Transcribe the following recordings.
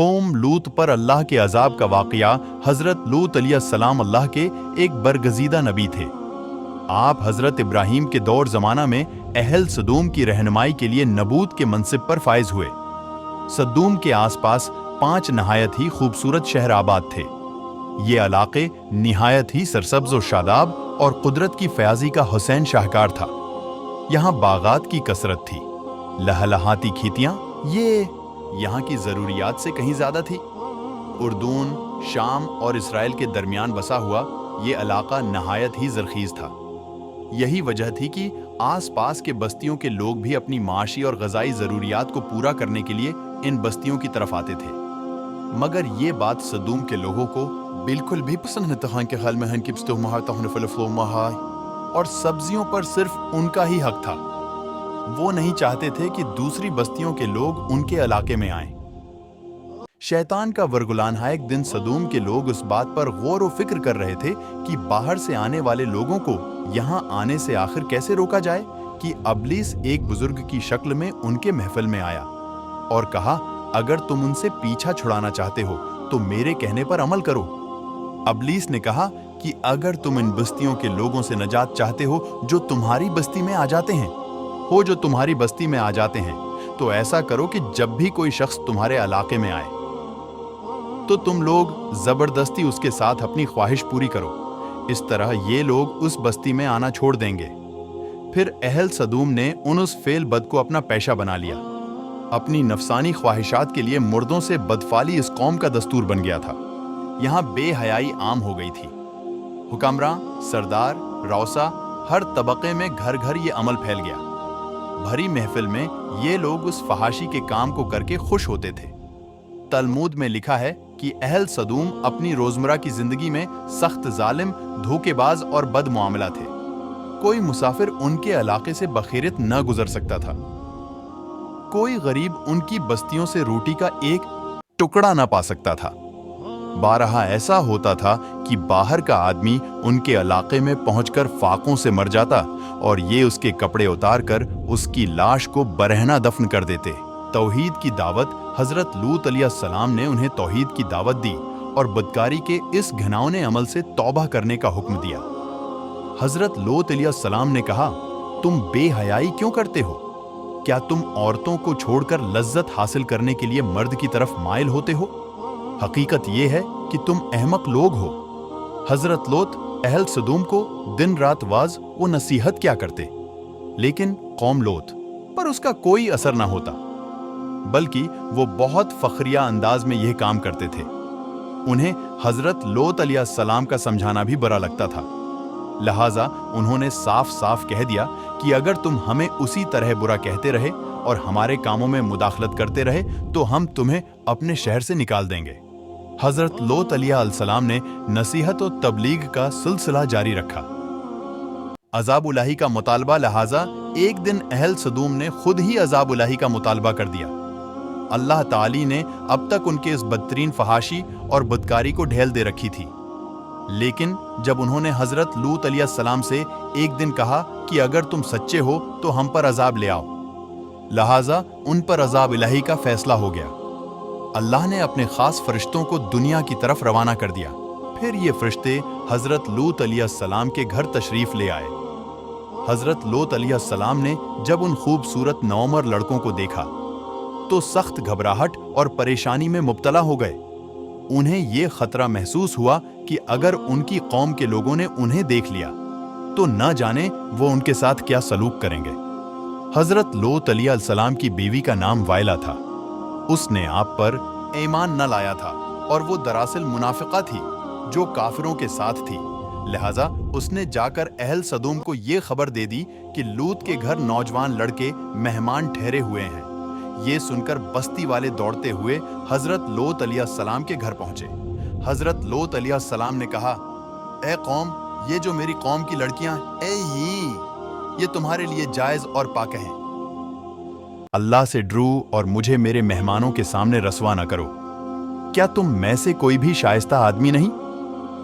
कौम लूत पर अल्लाह के अजाब का वाक़या। हज़रत लूत अलैहिस्सलाम अल्लाह के एक बरगज़ीदा नबी थे। आप हज़रत इब्राहीम के दौर ज़माना में अहल सदूम की रहनुमाई के लिए नबूत के मनसिब पर फायज हुए। सदूम के आसपास 5 नहायत ही खूबसूरत शहर आबाद थे। ये इलाके निहायत ही सरसब्ज़ और शादाब और कुदरत की फयाज़ी का हुसैन शाहकार था। यहाँ बागात की कसरत थी, लहलहाती खेतियाँ ये यहाँ की ज़रूरियात से कहीं ज़्यादा थी। उर्दून, शाम और इसराइल के दरमियान बसा हुआ ये इलाका नहायत ही ज़रख़ीज़ था। यही वजह थी कि आस-पास के बस्तियों के लोग भी अपनी माशी और ग़ज़ाई ज़रूरियात को पूरा करने के लिए इन बस्तियों की तरफ आते थे। मगर ये बात सदूम के लोगों को बिल्कुल भी पसंद न के ख्याल में और सब्जियों पर सिर्फ उनका ही हक था। वो नहीं चाहते थे कि दूसरी बस्तियों के लोग उनके इलाके में आएं। शैतान का वरगुलान एक दिन सदूम के लोग उस बात पर गौर व फिक्र कर रहे थे कि बाहर से आने वाले लोगों को यहाँ आने से आखिर कैसे रोका जाए कि अबलीस एक बुजुर्ग की शक्ल में उनके महफिल में आया और कहा, अगर तुम उनसे पीछा छुड़ाना चाहते हो तो मेरे कहने पर अमल करो। अबलीस ने कहा कि अगर तुम इन बस्तियों के लोगों से नजात चाहते हो जो तुम्हारी बस्ती में आ जाते हैं, तो ऐसा करो कि जब भी कोई शख्स तुम्हारे इलाके में आए तो तुम लोग जबरदस्ती उसके साथ अपनी ख्वाहिश पूरी करो। इस तरह ये लोग उस बस्ती में आना छोड़ देंगे। फिर अहल सदूम ने उस फेल बद को अपना पेशा बना लिया। अपनी नफसानी ख्वाहिशात के लिए मुर्दों से बदफाली इस कौम का दस्तूर बन गया था। यहाँ बेहयाई आम हो गई थी। हुक्मरां, सरदार, रौसा, हर तबके में घर घर ये अमल फैल गया। भरी महफिल में ये लोग उस फहाशी के काम को करके खुश होते थे। तलमूद में लिखा है कि अहल सदूम अपनी रोजमर्रा की जिंदगी में सख्त जालिम, धोखेबाज और बदमुआमला थे। कोई मुसाफिर उनके इलाके से बखैरियत न गुजर सकता था। कोई गरीब उनकी बस्तियों से रोटी का एक टुकड़ा न पा सकता था। बारहा ऐसा होता था कि बाहर का आदमी उनके इलाके में पहुंचकर फाकों से मर जाता और ये उसके कपड़े उतार कर उसकी लाश को बरहना दफन कर देते। तौहीद की दावत हजरत लूत अलैहिस्सलाम ने उन्हें तौहीद की दावत दी और बदकारी के इस घिनौने अमल से तौबा करने का हुक्म दिया। हजरत लूत अलैहिस्सलाम ने कहा, तुम बेहयाई क्यों करते हो? क्या तुम औरतों को छोड़कर लज्जत हासिल करने के लिए मर्द की तरफ माइल होते हो? हकीकत यह है कि तुम अहमक लोग हो। हजरत लूत अहल सदूम को दिन रात वाज व नसीहत क्या करते, लेकिन कौम लूत पर उसका कोई असर ना होता, बल्कि वो बहुत फखरिया अंदाज में यह काम करते थे। उन्हें हजरत लूत अलैहिस्सलाम का समझाना भी बुरा लगता था। लिहाजा उन्होंने साफ साफ कह दिया कि अगर तुम हमें उसी तरह बुरा कहते रहे और हमारे कामों में मुदाखलत करते रहे तो हम तुम्हें अपने शहर से निकाल देंगे। हजरत लूत अलैहिस्सलाम ने नसीहत और तबलीग का सिलसिला जारी रखा। अज़ाब-उलाही का मुतालबा, लिहाजा एक दिन अहल सदूम ने खुद ही अज़ाब-उलाही का मुतालबा कर दिया। अल्लाह ताली ने अब तक उनके इस बदतरीन फहाशी और बदकारी को ढेल दे रखी थी, लेकिन जब उन्होंने हजरत लूत अलैहिस्सलाम से एक दिन कहा कि अगर तुम सच्चे हो तो हम पर अजाब ले आओ, लिहाजा उन पर अज़ाब-इलाही का फैसला हो गया। अल्लाह ने अपने खास फरिश्तों को दुनिया की तरफ रवाना कर दिया। फिर ये फरिश्ते हजरत लूत अलैहिस्सलाम के घर तशरीफ ले आए। हजरत लूत अलैहिस्सलाम ने जब उन खूबसूरत नौमर लड़कों को देखा तो सख्त घबराहट और परेशानी में मुब्तला हो गए। उन्हें यह खतरा महसूस हुआ कि अगर उनकी कौम के लोगों ने उन्हें देख लिया तो न जाने वो उनके साथ क्या सलूक करेंगे। हजरत लूत अलैहिस्सलाम की बीवी का नाम वाइला था। उसने आप पर ईमान न लाया था और वो दरअसल मुनाफिका थी जो काफिरों के साथ थी। लिहाजा उसने जाकर अहल सदूम को ये खबर दे दी कि लूत के घर नौजवान लड़के मेहमान ठहरे हुए हैं। ये सुनकर बस्ती वाले दौड़ते हुए हजरत लूत अलैहिस्सलाम के घर पहुंचे। हजरत लूत अलैहिस्सलाम ने कहा, ए कौम, ये जो मेरी कौम की लड़कियां ये तुम्हारे लिए जायज और पाक हैं। अल्लाह से डरो और मुझे मेरे मेहमानों के सामने रसवा न करो। क्या तुम में से कोई भी शाइस्ता आदमी नहीं?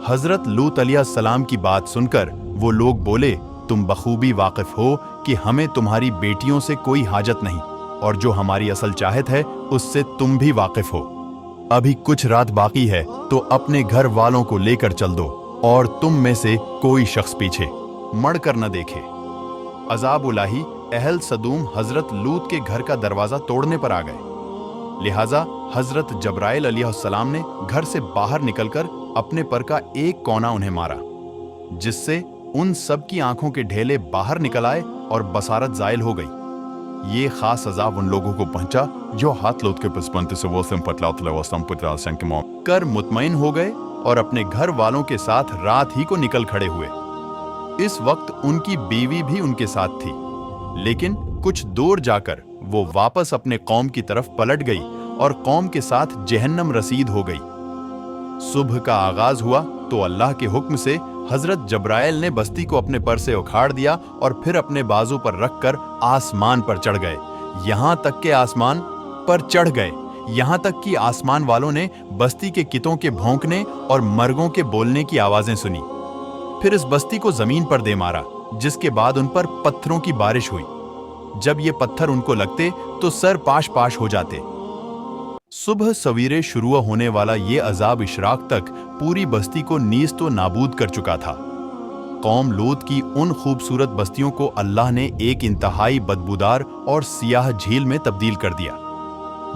हजरत लूत अलैहिस्सलाम की बात सुनकर वो लोग बोले, तुम बखूबी वाकिफ हो कि हमें तुम्हारी बेटियों से कोई हाजत नहीं और जो हमारी असल चाहत है उससे तुम भी वाकिफ हो। अभी कुछ रात बाकी है तो अपने घर वालों को लेकर चल दो और तुम में से कोई शख्स पीछे मड़ कर न देखे। अजाब उलाही अहल सदूम हजरत लूत के घर का दरवाजा तोड़ने पर आ गए। लिहाजा हजरत जब्राइल अलैहिस्सलाम ने घर से बाहर निकलकर अपने पर का एक कोना उन्हें मारा, जिससे उन सब की आंखों के ढेले बाहर निकल आए और बसारत जायल हो गई। ये खास अजाब उन लोगों को पहुंचा जो हाथ लोथ के पसपंत से कर मुतमईन हो गए और अपने घर वालों के साथ रात ही को निकल खड़े हुए। इस वक्त उनकी बीवी भी उनके साथ थी, लेकिन कुछ दूर जाकर वो वापस अपने कौम की तरफ पलट गई और कौम के साथ जहन्नम रसीद हो गई। सुबह का आगाज हुआ तो अल्लाह के हुक्म से हजरत जब्राइल ने बस्ती को अपने पर से उखाड़ दिया और फिर अपने बाजू पर रखकर आसमान पर चढ़ गए। यहां तक कि आसमान वालों ने बस्ती के कितों के भौंकने और मर्गों के बोलने की आवाजें सुनी। फिर इस बस्ती को जमीन पर दे मारा, जिसके बाद उन पर पत्थरों की बारिश हुई। जब ये पत्थर उनको लगते तो सर पाश पाश हो जाते। सुबह सवेरे शुरू होने वाला ये अजाब इशराक तक पूरी बस्ती को नीस्त व नाबूद कर चुका था। कौम लूत की उन खूबसूरत बस्तियों को अल्लाह ने एक इंतहाई बदबूदार और सियाह झील में तब्दील कर दिया,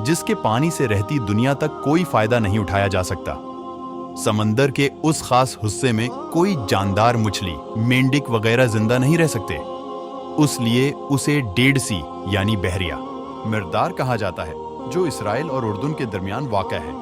जिसके पानी से रहती दुनिया तक कोई फायदा नहीं उठाया जा सकता। समंदर के उस खास हिस्से में कोई जानदार मछली, मेंढक वगैरह जिंदा नहीं रह सकते, उसलिए उसे डेड सी यानी बहरिया मिर्दार कहा जाता है, जो इसराइल और उर्दून के दरमियान वाक़ा है।